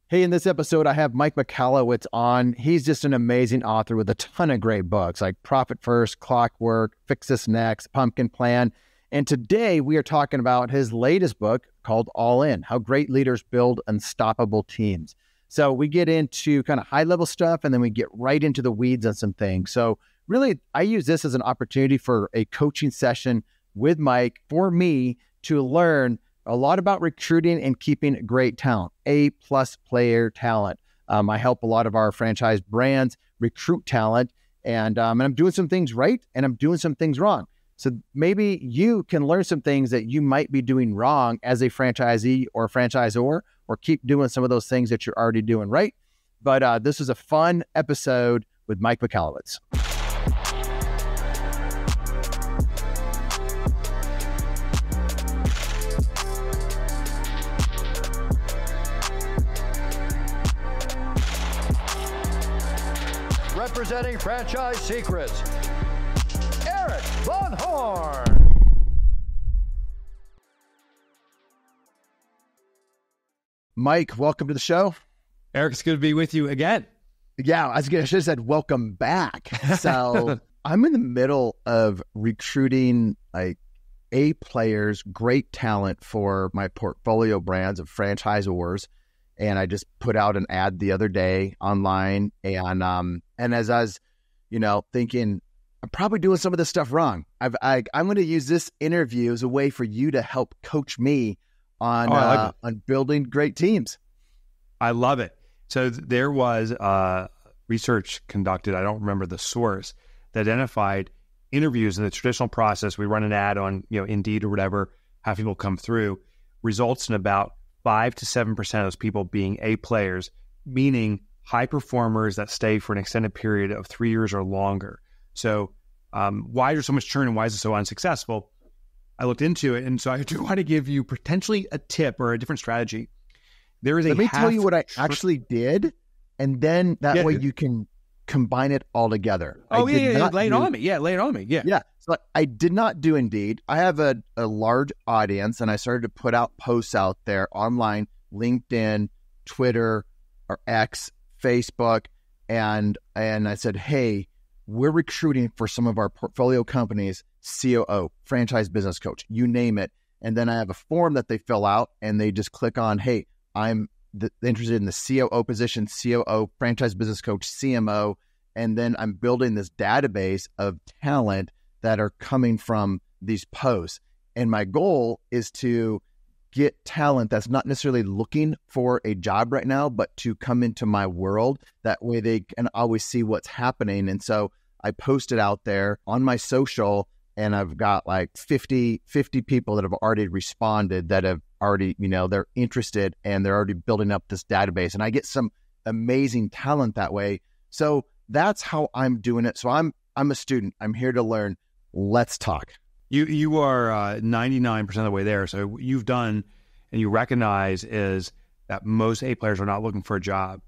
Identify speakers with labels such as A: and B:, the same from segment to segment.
A: Hey, in this episode, I have Mike Michalowicz on. He's just an amazing author with a ton of great books like Profit First, Clockwork, Fix This Next, Pumpkin Plan. And today we are talking about his latest book called All In, How Great Leaders Build Unstoppable Teams. So we get into kind of high-level stuff, and then we get right into the weeds on some things. So really, I use this as an opportunity for a coaching session with Mike for me to learn a lot about recruiting and keeping great talent, A-plus player talent. I help a lot of our franchise brands recruit talent, and I'm doing some things right, and I'm doing some things wrong. So maybe you can learn some things that you might be doing wrong as a franchisee or franchisor, or keep doing some of those things that you're already doing right. But this is a fun episode with Mike Michalowicz.
B: Representing Franchise Secrets, Erik Von Horn.
A: Mike, welcome to the show.
C: Erik, it's good to be with you again.
A: Yeah, I should have said welcome back. So I'm in the middle of recruiting like A players, great talent for my portfolio brands of franchisors. And I just put out an ad the other day online. And as I was, thinking, I'm probably doing some of this stuff wrong. I'm going to use this interview as a way for you to help coach me on building great teams.
C: I love it. So there was research conducted, I don't remember the source, that identified interviews in the traditional process. We run an ad on Indeed or whatever, have people come through, results in about 5 to 7% of those people being A players, meaning high performers that stay for an extended period of 3 years or longer. So why is there so much churn and why is it so unsuccessful? I looked into it, and so I do want to give you potentially a tip or a different strategy. Let
A: me tell you what I actually did, and then that way you can combine it all together.
C: Lay it on me. Yeah, lay it on me. Yeah.
A: So I did not do Indeed. I have a large audience, and I started to put out posts out there online, LinkedIn, Twitter, or X, Facebook, and I said, hey, we're recruiting for some of our portfolio companies, COO, franchise business coach, you name it. And then I have a form that they fill out, and they just click on, hey, I'm interested in the COO position, COO, franchise business coach, CMO, and then I'm building this database of talent that are coming from these posts. And my goal is to get talent that's not necessarily looking for a job right now, but to come into my world. That way they can always see what's happening. And so I posted out there on my social, and I've got like 50 people that have already responded, that have already, they're interested, and they're already building up this database. And I get some amazing talent that way. So that's how I'm doing it. So I'm a student. I'm here to learn. Let's talk.
C: You are 99% of the way there. So you've done, and you recognize, is that most A players are not looking for a job.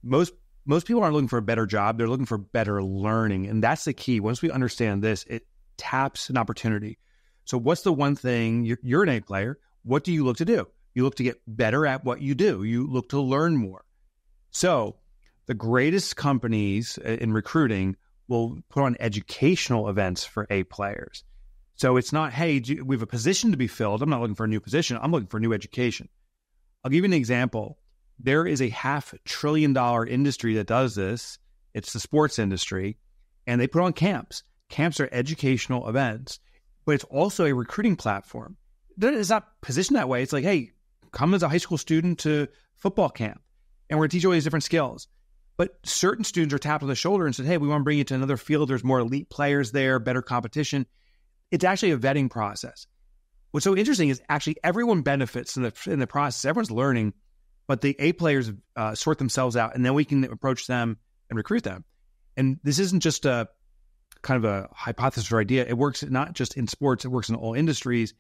C: Most people aren't looking for a better job. They're looking for better learning. And that's the key. Once we understand this, it taps an opportunity. So what's the one thing, you're an A player, what do you look to do? You look to get better at what you do. You look to learn more. So the greatest companies in recruiting will put on educational events for A players. So it's not, hey, we have a position to be filled. I'm not looking for a new position. I'm looking for new education. I'll give you an example. There is a $500 billion industry that does this. It's the sports industry, and they put on camps. Camps are educational events, but it's also a recruiting platform. It's not positioned that way. It's like, hey, come as a high school student to football camp, and we're going to teach you all these different skills. But certain students are tapped on the shoulder and said, hey, we want to bring you to another field. There's more elite players there, better competition. It's actually a vetting process. What's so interesting is actually everyone benefits in the process. Everyone's learning, but the A players sort themselves out, and then we can approach them and recruit them. And this isn't just a kind of a hypothesis or idea. It works not just in sports, it works in all industries.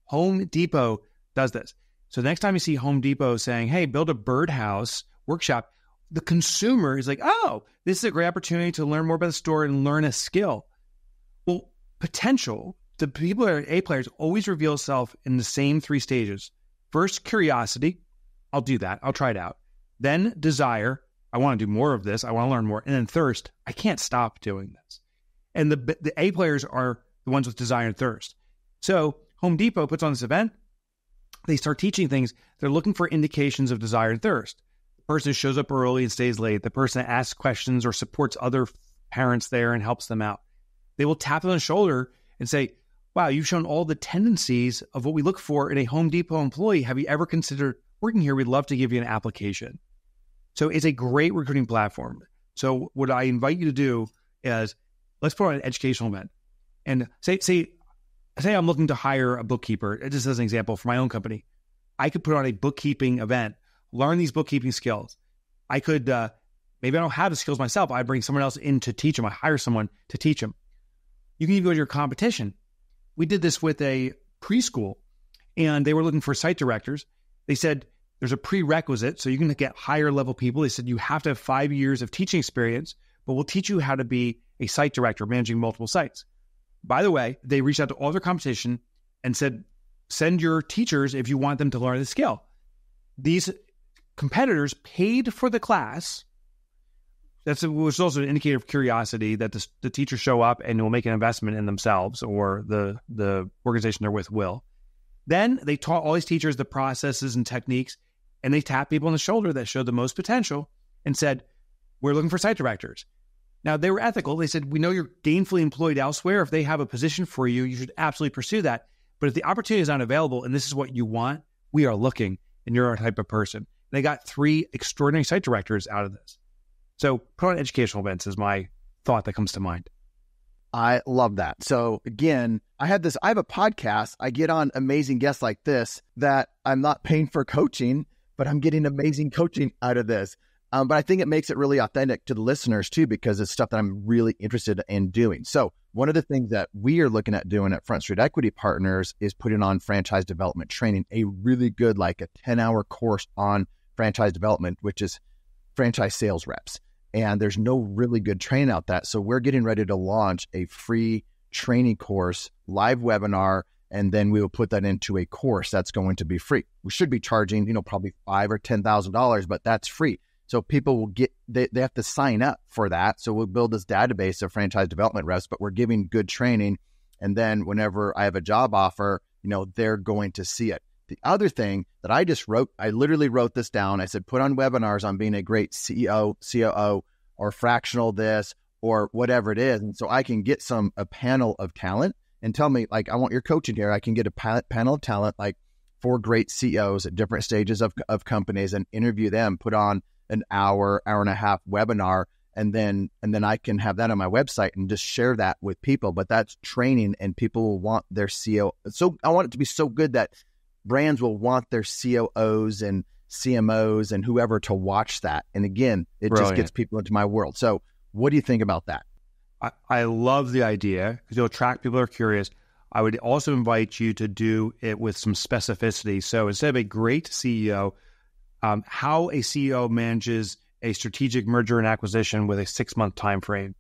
C: Home Depot does this. So the next time you see Home Depot saying, hey, build a birdhouse workshop, the consumer is like, oh, this is a great opportunity to learn more about the store and learn a skill. Well, potential, the people that are A players always reveal itself in the same three stages. First, curiosity. I'll do that. I'll try it out. Then desire, I want to do more of this. I want to learn more. And then thirst, I can't stop doing this. And the A players are the ones with desire and thirst. So Home Depot puts on this event. They start teaching things. They're looking for indications of desire and thirst. The person who shows up early and stays late, the person that asks questions or supports other parents there and helps them out. They will tap them on the shoulder and say, wow, you've shown all the tendencies of what we look for in a Home Depot employee. Have you ever considered working here? We'd love to give you an application. So it's a great recruiting platform. So what I invite you to do is let's put on an educational event. And say I'm looking to hire a bookkeeper, just as an example for my own company. I could put on a bookkeeping event, learn these bookkeeping skills. I could, maybe I don't have the skills myself. I bring someone else in to teach them. I hire someone to teach them. You can even go to your competition. We did this with a preschool, and they were looking for site directors. They said there's a prerequisite, so you can get higher level people. They said you have to have 5 years of teaching experience, but we'll teach you how to be a site director managing multiple sites. By the way, they reached out to all their competition and said, send your teachers if you want them to learn the skill. These competitors paid for the class. That was also an indicator of curiosity that the teachers show up and will make an investment in themselves, or the organization they're with will. Then they taught all these teachers the processes and techniques, and they tapped people on the shoulder that showed the most potential and said, we're looking for site directors. Now, they were ethical. They said, we know you're gainfully employed elsewhere. If they have a position for you, you should absolutely pursue that. But if the opportunity is not available and this is what you want, we are looking, and you're our type of person. And they got 3 extraordinary site directors out of this. So put on educational events is my thought that comes to mind.
A: I love that. So again, I have a podcast. I get on amazing guests like this that I'm not paying for coaching, but I'm getting amazing coaching out of this. But I think it makes it really authentic to the listeners too, because it's stuff that I'm really interested in doing. So one of the things that we are looking at doing at Front Street Equity Partners is putting on franchise development training, a really good, like a 10-hour course on franchise development, which is franchise sales reps. And there's no really good training out that. So we're getting ready to launch a free training course, live webinar, and then we will put that into a course that's going to be free. We should be charging, probably $5,000 or $10,000, but that's free. So people will they have to sign up for that. So we'll build this database of franchise development reps, but we're giving good training. And then whenever I have a job offer, they're going to see it. The other thing that I just wrote, I literally wrote this down. I said, put on webinars on being a great CEO, COO, or fractional this, or whatever it is. And so I can get a panel of talent and tell me, like, I want your coaching here. I can get a panel of talent, like 4 great CEOs at different stages of companies, and interview them, put on an hour and a half webinar. And then I can have that on my website and just share that with people. But that's training, and people will want their CEO. So I want it to be so good that brands will want their COOs and CMOs and whoever to watch that. And again, it
C: Brilliant.
A: Just gets people into my world. So what do you think about that?
C: I love the idea because you'll attract people that are curious. I would also invite you to do it with some specificity. So instead of a great CEO, how a CEO manages a strategic merger and acquisition with a 6-month time frame.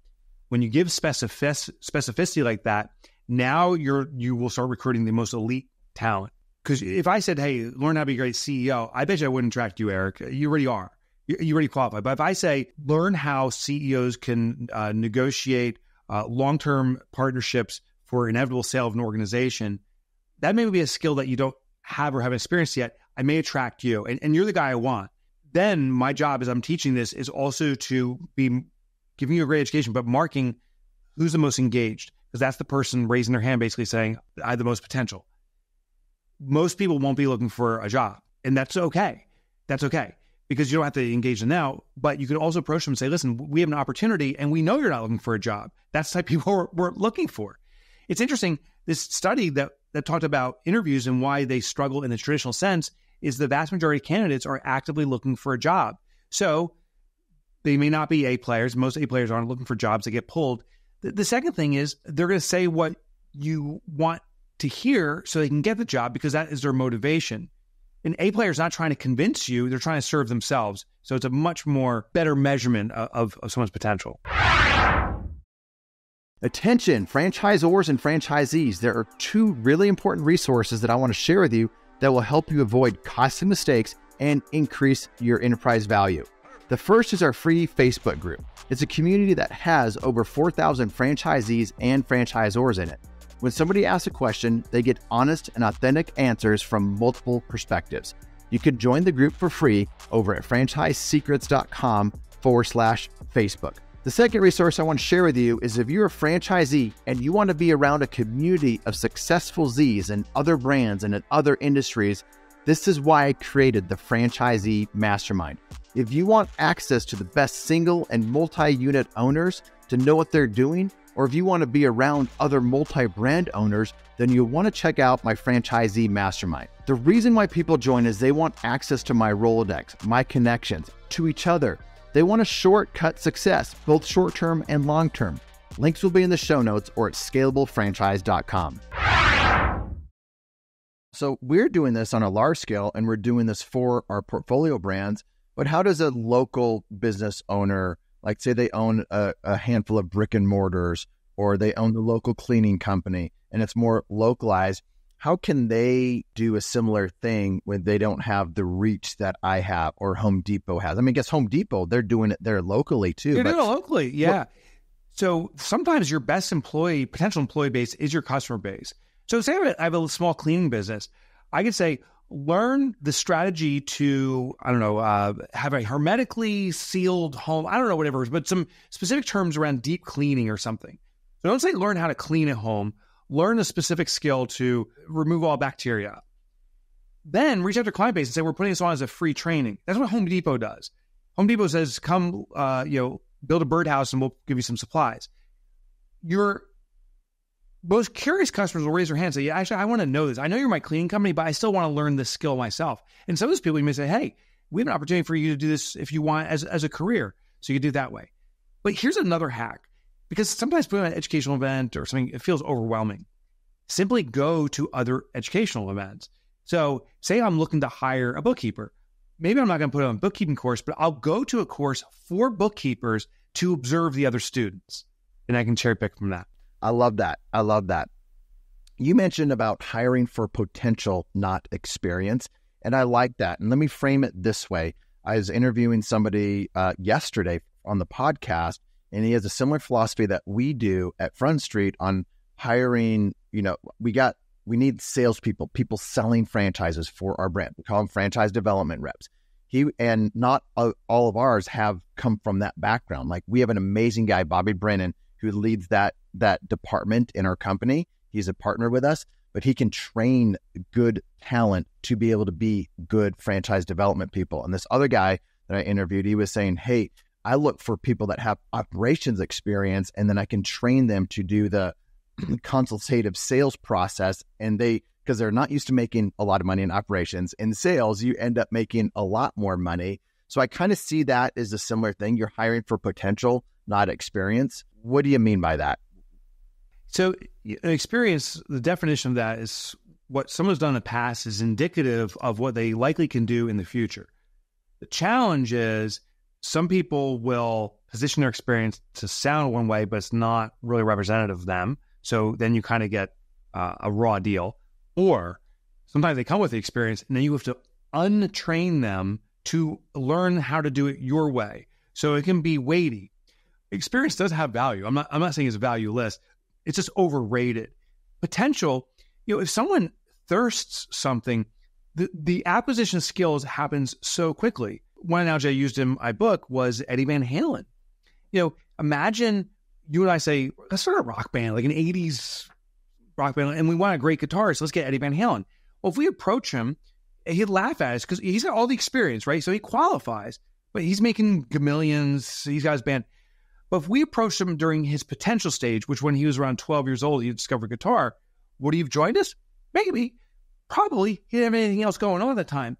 C: When you give specificity like that, now you will start recruiting the most elite talent. Because if I said, hey, learn how to be a great CEO, I bet you I wouldn't attract you, Erik. You already are. You already qualify. But if I say, learn how CEOs can negotiate long-term partnerships for inevitable sale of an organization, that may be a skill that you don't have or haven't experienced yet. I may attract you. And you're the guy I want. Then my job as I'm teaching this is also to be giving you a great education, but marking who's the most engaged. Because that's the person raising their hand basically saying, I have the most potential. Most people won't be looking for a job, and that's okay. That's okay, because you don't have to engage them now, but you can also approach them and say, listen, we have an opportunity, and we know you're not looking for a job. That's the type of people we're looking for. It's interesting, this study that talked about interviews and why they struggle in the traditional sense is the vast majority of candidates are actively looking for a job. So they may not be A players. Most A players aren't looking for jobs that get pulled. The second thing is they're going to say what you want to hear so they can get the job, because that is their motivation. An A player is not trying to convince you, they're trying to serve themselves. So it's a much more better measurement of someone's potential.
A: Attention, franchisors and franchisees. There are 2 really important resources that I want to share with you that will help you avoid costly mistakes and increase your enterprise value. The first is our free Facebook group. It's a community that has over 4,000 franchisees and franchisors in it. When somebody asks a question, they get honest and authentic answers from multiple perspectives. You can join the group for free over at franchisesecrets.com/Facebook. The second resource I want to share with you is if you're a franchisee and you want to be around a community of successful Zs and other brands and in other industries, this is why I created the Franchisee Mastermind. If you want access to the best single and multi-unit owners to know what they're doing, or if you want to be around other multi-brand owners, then you'll want to check out my Franchisee Mastermind. The reason why people join is they want access to my Rolodex, my connections, to each other. They want a shortcut success, both short-term and long-term. Links will be in the show notes or at scalablefranchise.com. So we're doing this on a large scale and we're doing this for our portfolio brands, but how does a local business owner, like say they own a handful of brick and mortars or they own the local cleaning company and it's more localized, how can they do a similar thing when they don't have the reach that I have or Home Depot has? I mean, I guess Home Depot, they're doing it there locally too.
C: They're doing it locally, yeah. So sometimes your best potential employee base is your customer base. So say I have a small cleaning business. I could say, learn the strategy to, have a hermetically sealed home. I don't know, whatever, but some specific terms around deep cleaning or something. So don't say learn how to clean at home. Learn a specific skill to remove all bacteria. Then reach out to client base and say, we're putting this on as a free training. That's what Home Depot does. Home Depot says, come, build a birdhouse and we'll give you some supplies. Your most curious customers will raise their hands and say, yeah, actually, I want to know this. I know you're my cleaning company, but I still want to learn this skill myself. And some of those people, you may say, hey, we have an opportunity for you to do this if you want as a career. So you can do it that way. But here's another hack. Because sometimes putting on an educational event or something, it feels overwhelming. Simply go to other educational events. So say I'm looking to hire a bookkeeper. Maybe I'm not going to put on a bookkeeping course, but I'll go to a course for bookkeepers to observe the other students. And I can cherry pick from that.
A: I love that. You mentioned about hiring for potential, not experience. And I like that. And let me frame it this way. I was interviewing somebody yesterday on the podcast, and he has a similar philosophy that we do at Front Street on hiring. We need salespeople, people selling franchises for our brand. We call them franchise development reps. And not all of ours have come from that background. Like we have an amazing guy, Bobby Brennan, who leads that department in our company. He's a partner with us, but he can train good talent to be able to be good franchise development people. And this other guy that I interviewed, he was saying, hey, I look for people that have operations experience, and then I can train them to do the consultative sales process. And because they're not used to making a lot of money in operations. In sales, you end up making a lot more money. So I kind of see that as a similar thing. You're hiring for potential, not experience. What do you mean by that?
C: So experience, the definition of that is what someone's done in the past is indicative of what they likely can do in the future. The challenge is some people will position their experience to sound one way, but it's not really representative of them. So then you kind of get a raw deal. Or sometimes they come with the experience and then you have to untrain them to learn how to do it your way. So it can be weighty. Experience does have value. I'm not saying it's valueless. It's just overrated. Potential, if someone thirsts something, the acquisition skills happens so quickly. One analogy I used in my book was Eddie Van Halen. Imagine you and I say, let's start a rock band, like an 80s rock band, and we want a great guitarist. Let's get Eddie Van Halen. Well, if we approach him, he'd laugh at us because he's got all the experience, right? So he qualifies, but he's making millions. He's got his band. But if we approached him during his potential stage, which when he was around 12 years old, he discovered guitar, would he have joined us? Maybe. Probably. He didn't have anything else going on at the time.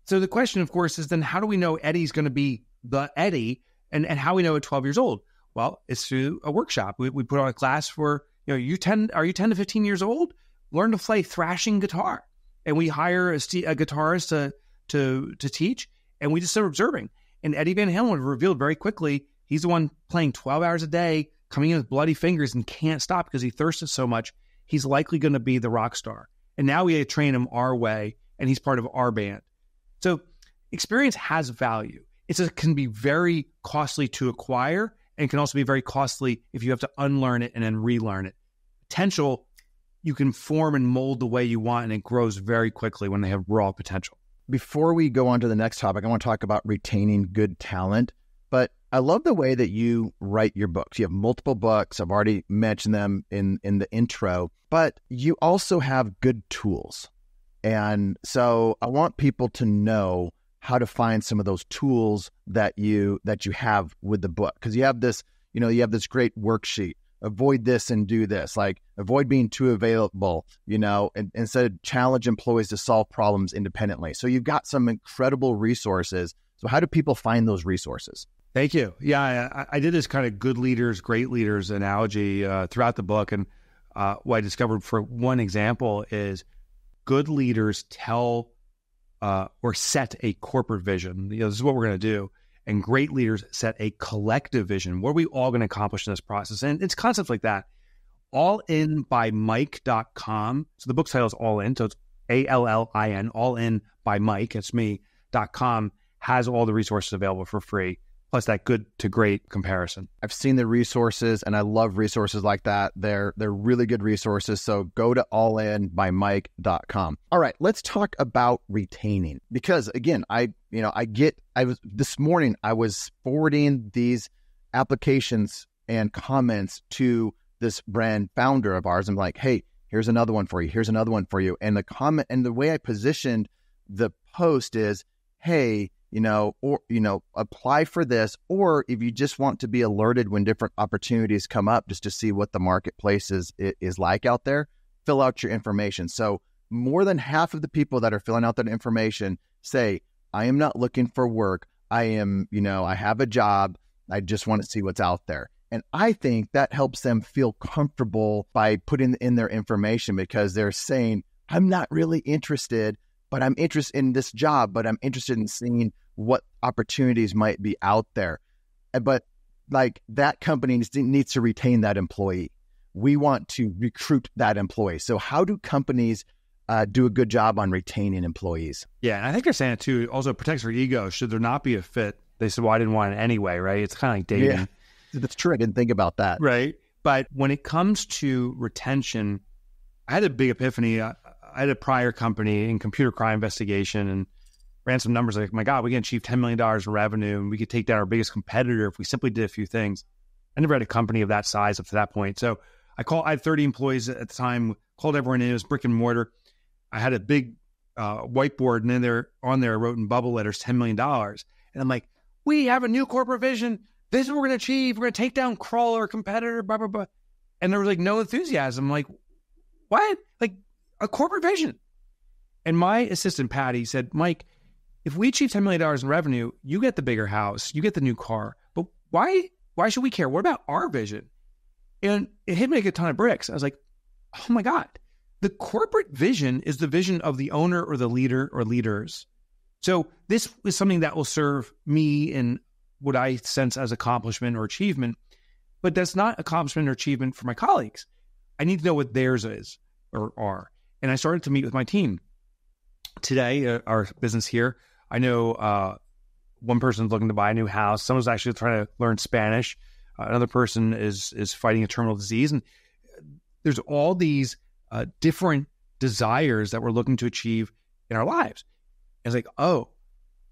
C: So the question, of course, is then how do we know Eddie's going to be the Eddie and how we know at 12 years old? Well, it's through a workshop. We put on a class for, are you 10 to 15 years old? Learn to play thrashing guitar. And we hire a guitarist to teach, and we just start observing. And Eddie Van Halen revealed very quickly he's the one playing 12 hours a day, coming in with bloody fingers and can't stop because he thirsted so much. He's likely going to be the rock star. And now we train him our way, and he's part of our band. So experience has value. It can be very costly to acquire and can also be very costly if you have to unlearn it and then relearn it. Potential, you can form and mold the way you want, and it grows very quickly when they have raw potential.
A: Before we go on to the next topic, I want to talk about retaining good talent. But I love the way that you write your books. You have multiple books. I've already mentioned them in the intro, but you also have good tools. And so I want people to know how to find some of those tools that you have with the book. Because you have this, you have this great worksheet. Avoid this and do this, like avoid being too available, and instead challenge employees to solve problems independently. So you've got some incredible resources. So how do people find those resources?
C: Thank you. Yeah, I did this kind of good leaders, great leaders analogy throughout the book. And what I discovered, for one example, is good leaders tell or set a corporate vision. This is what we're going to do. And great leaders set a collective vision. What are we all going to accomplish in this process? And it's concepts like that. allinbymike.com. So the book title is All In. So it's ALLIN, All In by Mike. It's me.com. Has all the resources available for free, plus that good to great comparison.
A: I've seen the resources, and I love resources like that. They're really good resources. So go to allinbymike.com. All right, let's talk about retaining, because again, this morning I was forwarding these applications and comments to this brand founder of ours. I'm like, hey, here's another one for you. Here's another one for you. And the comment and the way I positioned the post is, hey, apply for this, or if you just want to be alerted when different opportunities come up, just to see what the marketplace is like out there, fill out your information. So more than half of the people that are filling out that information say, I am not looking for work. I am, I have a job. I just want to see what's out there. And I think that helps them feel comfortable by putting in their information, because they're saying, I'm not really interested, but I'm interested in this job, but I'm interested in seeing what opportunities might be out there. But like, that company needs to retain that employee. We want to recruit that employee. So how do companies do a good job on retaining employees?
C: Yeah, and I think they're saying it too. Also protects their ego. Should there not be a fit, they said, well, I didn't want it anyway, right? It's kind of like dating.
A: Yeah, that's true. I didn't think about that.
C: Right. But when it comes to retention, I had a big epiphany. I had a prior company in computer crime investigation and ran some numbers like, my God, we can achieve $10 million in revenue, and we could take down our biggest competitor if we simply did a few things. I never had a company of that size up to that point. So I had 30 employees at the time, called everyone in. It was brick and mortar. I had a big whiteboard, and then on there I wrote in bubble letters, $10 million. And I'm like, we have a new corporate vision. This is what we're going to achieve. We're going to take down crawler competitor, blah, blah, blah. And there was like no enthusiasm. I'm like, what? Like a corporate vision. And my assistant, Patty, said, Mike, if we achieve $10 million in revenue, you get the bigger house, you get the new car. But why should we care? What about our vision? And it hit me like a ton of bricks. I was like, oh my God, the corporate vision is the vision of the owner or the leader or leaders. So this is something that will serve me in what I sense as accomplishment or achievement, but that's not accomplishment or achievement for my colleagues. I need to know what theirs is or are. And I started to meet with my team. Today, our business here, I know one person's looking to buy a new house. Someone's actually trying to learn Spanish. Another person is fighting a terminal disease. And there's all these different desires that we're looking to achieve in our lives. And it's like, oh,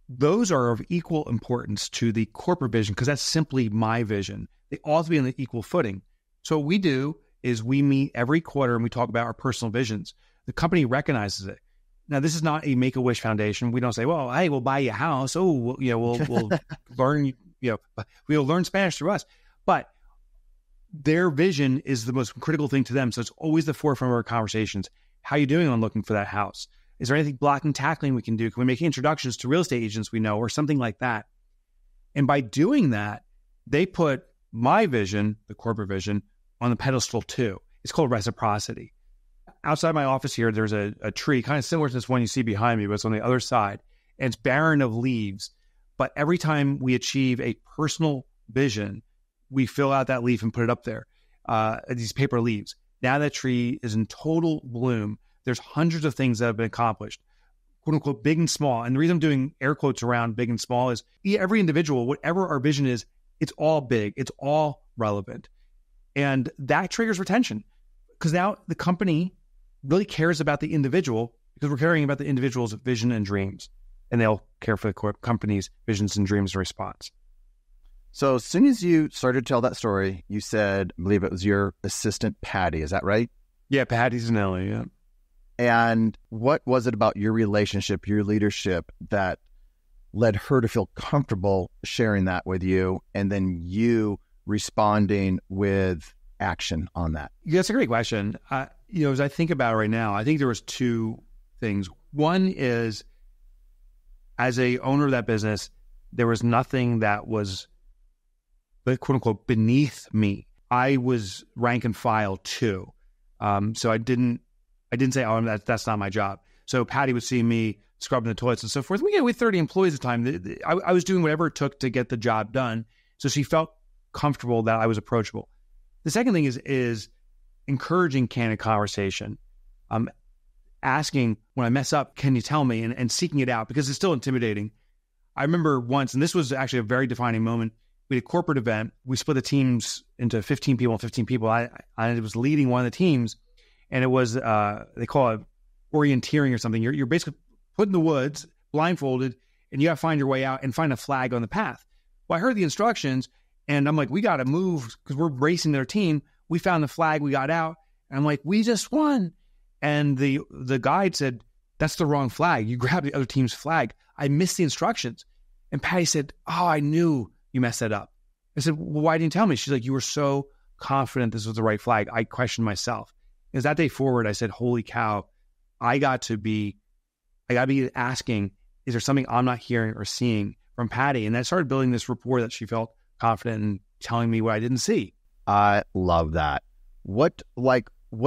C: those are of equal importance to the corporate vision, because that's simply my vision. They all have to be on the equal footing. So what we do is we meet every quarter and we talk about our personal visions. The company recognizes it. Now, this is not a Make-A-Wish Foundation. We don't say, well, hey, we'll buy you a house. Oh, we'll learn, we'll learn Spanish through us. But their vision is the most critical thing to them. So it's always the forefront of our conversations. How are you doing on looking for that house? Is there anything blocking and tackling we can do? Can we make introductions to real estate agents we know, or something like that? And by doing that, they put my vision, the corporate vision, on the pedestal too. It's called reciprocity. Outside my office here, there's a tree kind of similar to this one you see behind me, but it's on the other side, and it's barren of leaves. But every time we achieve a personal vision, we fill out that leaf and put it up there, these paper leaves. Now that tree is in total bloom. There's hundreds of things that have been accomplished. quote unquote big and small. And the reason I'm doing air quotes around big and small is every individual, whatever our vision is, it's all big, it's all relevant. And that triggers retention because now the company really cares about the individual because we're caring about the individual's vision and dreams. And they'll care for the company's visions and dreams in response.
A: So as soon as you started to tell that story, you said, I believe it was your assistant, Patty. Is that right?
C: Yeah, Patty Zanelli, yeah.
A: And what was it about your relationship, your leadership that led her to feel comfortable sharing that with you and then you responding with action on that?
C: Yeah, that's a great question. As I think about it right now, I think there was two things. One is, as a owner of that business, there was nothing that was, quote unquote, beneath me. I was rank and file too. So I didn't say, oh, that's not my job. So Patty would see me scrubbing the toilets and so forth. We had 30 employees at the time. I was doing whatever it took to get the job done. So she felt comfortable that I was approachable. The second thing is encouraging candid conversation. Asking when I mess up, can you tell me? And seeking it out because it's still intimidating. I remember once, and this was actually a very defining moment. We had a corporate event. We split the teams into 15 people and 15 people. I was leading one of the teams, and it was, they call it orienteering or something. You're basically put in the woods, blindfolded, and you got to find your way out and find a flag on the path. Well, I heard the instructions, and I'm like, we got to move because we're racing their team. We found the flag. We got out, and I'm like, we just won. And the guide said, that's the wrong flag. You grabbed the other team's flag. I missed the instructions. And Patty said, oh, I knew you messed that up. I said, well, why didn't you tell me? She's like, you were so confident this was the right flag. I questioned myself. Because that day forward, I said, holy cow, I got to be asking, is there something I'm not hearing or seeing from Patty? And that started building this rapport that she felt confident in telling me what I didn't see.
A: I love that. What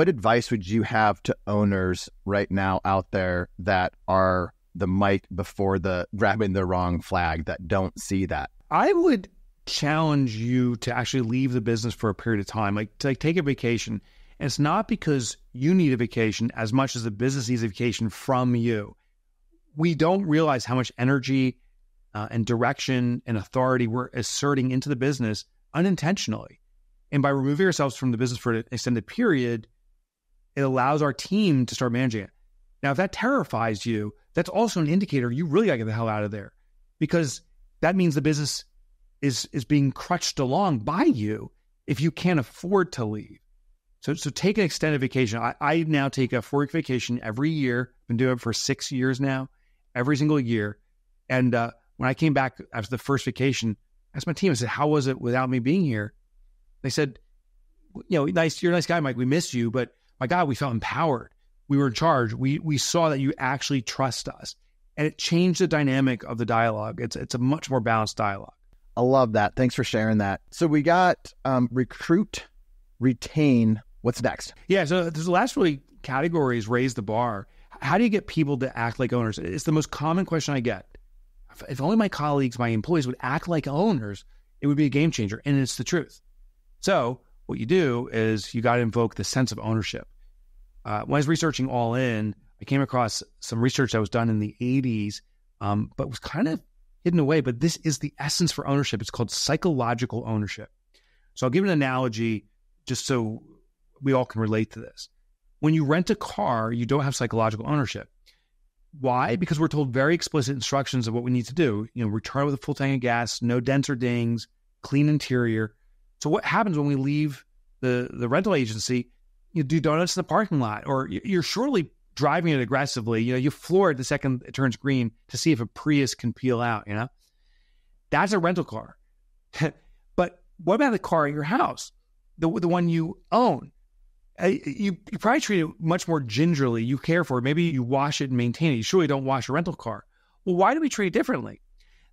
A: advice would you have to owners right now out there that are the Mike before the grabbing the wrong flag, that don't see that?
C: I would challenge you to actually leave the business for a period of time, like take a vacation. And it's not because you need a vacation as much as the business needs a vacation from you. We don't realize how much energy and direction and authority we're asserting into the business unintentionally. And by removing ourselves from the business for an extended period, it allows our team to start managing it. Now, if that terrifies you, that's also an indicator you really got to get the hell out of there, because that means the business is being crutched along by you if you can't afford to leave. So take an extended vacation. I now take a 4-week vacation every year. I've been doing it for 6 years now, every single year. And when I came back after the first vacation, I asked my team, I said, how was it without me being here? They said, you're a nice guy, Mike. We miss you, but my God, we felt empowered. We were in charge. We saw that you actually trust us. And it changed the dynamic of the dialogue. It's a much more balanced dialogue.
A: I love that. Thanks for sharing that. So we got recruit, retain. What's next?
C: Yeah, so the last really category is raise the bar. How do you get people to act like owners? It's the most common question I get. If only my colleagues, my employees would act like owners, it would be a game changer. And it's the truth. So what you do is you got to invoke the sense of ownership. When I was researching All In, I came across some research that was done in the 80s, but was kind of hidden away. But this is the essence for ownership. It's called psychological ownership. So I'll give an analogy just so we all can relate to this. When you rent a car, you don't have psychological ownership. Why? Because we're told very explicit instructions of what we need to do. Return with a full tank of gas, no dents or dings, clean interior. So what happens when we leave the rental agency? You do donuts in the parking lot, or you're surely driving it aggressively. You floor it the second it turns green to see if a Prius can peel out. That's a rental car. But what about the car at your house, the one you own? You probably treat it much more gingerly. You care for it. Maybe you wash it and maintain it. You surely don't wash a rental car. Well, why do we treat it differently?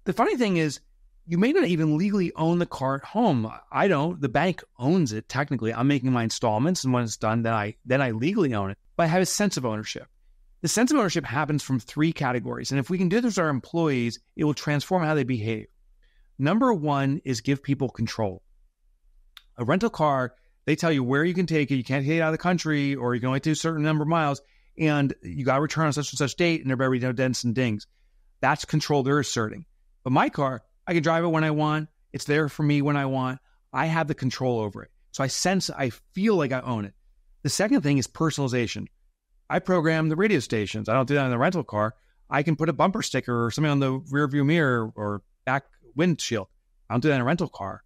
C: The funny thing is, you may not even legally own the car at home. I don't. The bank owns it technically. I'm making my installments, and when it's done, then I legally own it. But I have a sense of ownership. The sense of ownership happens from 3 categories. And if we can do this with our employees, it will transform how they behave. Number 1 is give people control. A rental car, they tell you where you can take it. You can't take it out of the country, or you can only do a certain number of miles. and you got to return on such and such date, and there better be no dents and dings. That's control they're asserting. But my car, I can drive it when I want. It's there for me when I want. I have the control over it. So I feel like I own it. The second thing is personalization. I program the radio stations. I don't do that in the rental car. I can put a bumper sticker or something on the rear view mirror or back windshield. I don't do that in a rental car.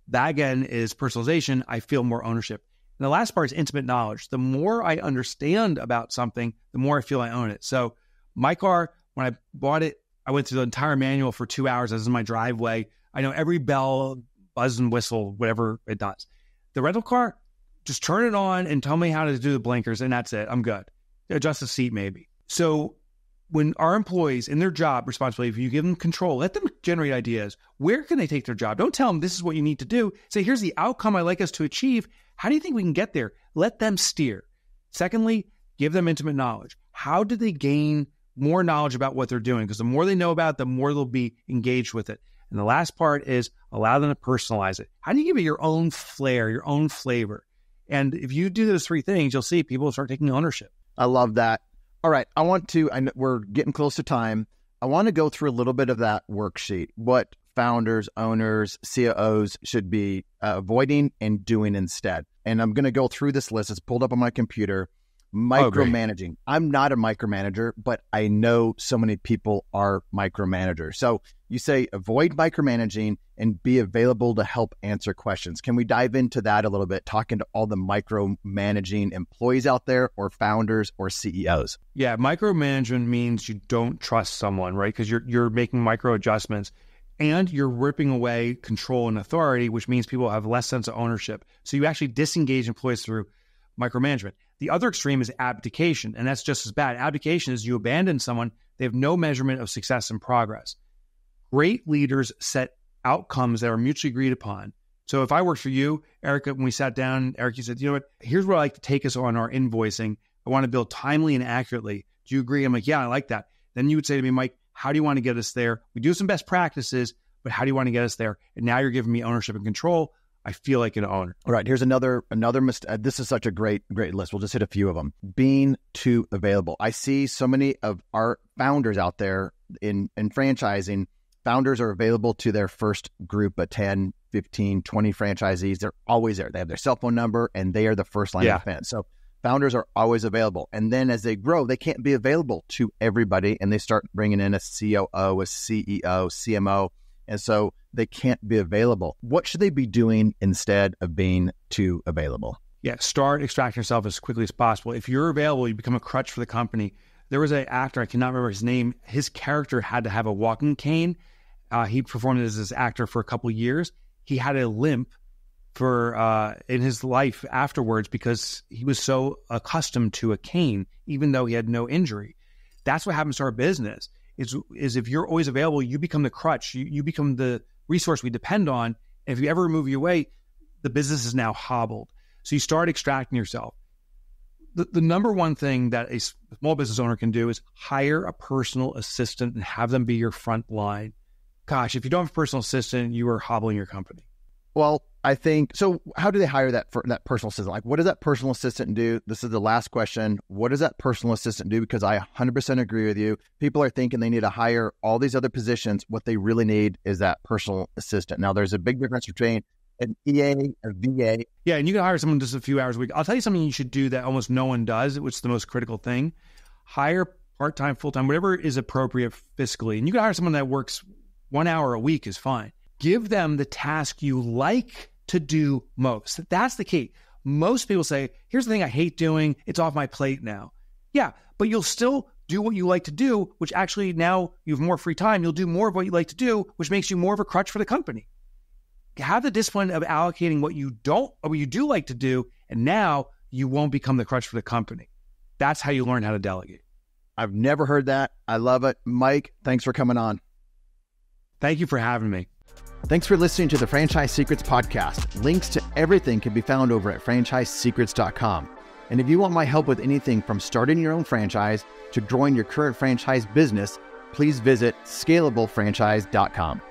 C: That, again, is personalization. I feel more ownership. And the last part is intimate knowledge. The more I understand about something, the more I feel I own it. So my car, when I bought it, I went through the entire manual for 2 hours. I was in my driveway. I know every bell, buzz and whistle, whatever it does. The rental car, just turn it on and tell me how to do the blinkers, and that's it. I'm good. Adjust the seat, maybe. So when our employees in their job responsibility, if you give them control, let them generate ideas. Where can they take their job? Don't tell them this is what you need to do. Say, here's the outcome I'd like us to achieve. How do you think we can get there? Let them steer. Secondly, give them intimate knowledge. How do they gain more knowledge about what they're doing? Because the more they know about it, the more they'll be engaged with it. And the last part is allow them to personalize it. How do you give it your own flair, your own flavor? And if you do those three things, you'll see people start taking ownership.
A: I love that. All right. I know we're getting close to time. I want to go through a little bit of that worksheet, what founders, owners, COOs should be avoiding and doing instead. And I'm going to go through this list. It's pulled up on my computer. Micromanaging. I'm not a micromanager, but I know so many people are micromanagers. So you say avoid micromanaging and be available to help answer questions. Can we dive into that a little bit, talking to all the micromanaging employees out there or founders or CEOs?
C: Yeah, micromanagement means you don't trust someone, right? Because you're making micro adjustments and you're ripping away control and authority, which means people have less sense of ownership. So you actually disengage employees through micromanagement. The other extreme is abdication, and that's just as bad. Abdication is you abandon someone, they have no measurement of success and progress. Great leaders set outcomes that are mutually agreed upon. So if I worked for you, Erik, when we sat down, Erik, you said, you know what, here's where I like to take us on our invoicing. I want to bill timely and accurately. Do you agree? I'm like, yeah, I like that. Then you would say to me, Mike, how do you want to get us there? We do some best practices, but how do you want to get us there? And now you're giving me ownership and control. I feel like an owner.
A: All right. Here's another mistake. This is such a great list. We'll just hit a few of them. Being too available. I see so many of our founders out there in franchising. Founders are available to their first group of 10, 15, 20 franchisees. They're always there. They have their cell phone number and they are the first line of defense. So founders are always available. And then as they grow, they can't be available to everybody. And they start bringing in a COO, a CEO, CMO. And so they can't be available. What should they be doing instead of being too available?
C: Yeah, start extracting yourself as quickly as possible. If you're available, you become a crutch for the company. There was an actor, I cannot remember his name. His character had to have a walking cane. He performed as this actor for a couple of years. He had a limp for in his life afterwards because he was so accustomed to a cane, even though he had no injury. That's what happens to our business. Is if you're always available, you become the crutch. You become the resource we depend on. And if you ever move your way, the business is now hobbled. So you start extracting yourself. The number one thing that a small business owner can do is hire a personal assistant and have them be your front line. Gosh, if you don't have a personal assistant, you are hobbling your company.
A: Well, I think, so how do they hire that personal assistant? Like, what does that personal assistant do? This is the last question. What does that personal assistant do? Because I 100% agree with you. People are thinking they need to hire all these other positions. What they really need is that personal assistant. Now, there's a big difference between an EA, a VA.
C: Yeah, and you can hire someone just a few hours a week. I'll tell you something you should do that almost no one does, which is the most critical thing. Hire part-time, full-time, whatever is appropriate fiscally. And you can hire someone that works 1 hour a week is fine. Give them the task you like to do most. That's the key. Most people say, here's the thing I hate doing. It's off my plate now. Yeah, but you'll still do what you like to do, which actually now you have more free time. You'll do more of what you like to do, which makes you more of a crutch for the company. Have the discipline of allocating what you do like to do, and now you won't become the crutch for the company. That's how you learn how to delegate.
A: I've never heard that. I love it. Mike, thanks for coming on.
C: Thank you for having me.
A: Thanks for listening to the Franchise Secrets podcast. Links to everything can be found over at franchisesecrets.com. And if you want my help with anything from starting your own franchise to growing your current franchise business, please visit scalablefranchise.com.